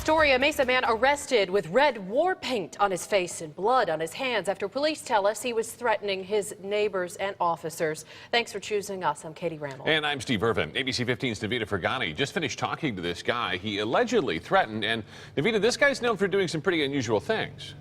Story: a Mesa man arrested with red war paint on his face and blood on his hands after police tell us he was threatening his neighbors and officers. Thanks for choosing us. I'm Katie Randall. And I'm Steve Irvin. ABC 15's Navita Fergani just finished talking to this guy he allegedly threatened. And Navita, this guy's known for doing some pretty unusual things.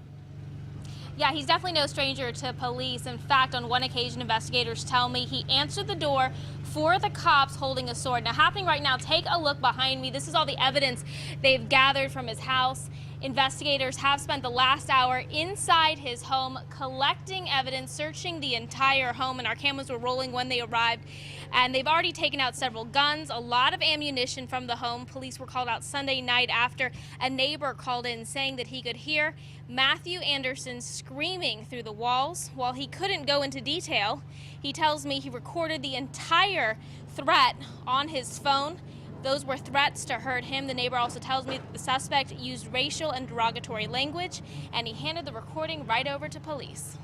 Yeah, he's definitely no stranger to police. In fact, on one occasion, investigators tell me he answered the door for the cops holding a sword. Now, happening right now, take a look behind me. This is all the evidence they've gathered from his house. Investigators have spent the last hour inside his home collecting evidence, searching the entire home, and our cameras were rolling when they arrived. And they've already taken out several guns, a lot of ammunition from the home. Police were called out Sunday night after a neighbor called in saying that he could hear Matthew Andersen screaming through the walls. While he couldn't go into detail, he tells me he recorded the entire threat on his phone. Those were threats to hurt him. The neighbor also tells me that the suspect used racial and derogatory language, and he handed the recording right over to police.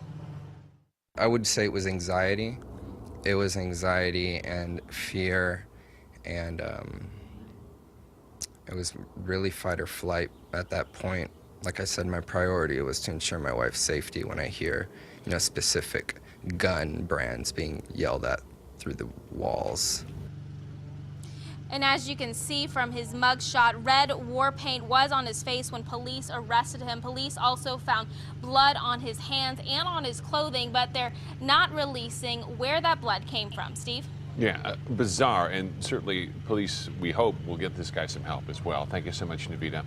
I would say it was anxiety. It was anxiety and fear, and it was really fight or flight at that point. Like I said, my priority was to ensure my wife's safety when I hear, specific gun brands being yelled at through the walls. And as you can see from his mugshot, red war paint was on his face when police arrested him. Police also found blood on his hands and on his clothing, but they're not releasing where that blood came from. Steve? Yeah, bizarre. And certainly police, we hope, will get this guy some help as well. Thank you so much, Navita.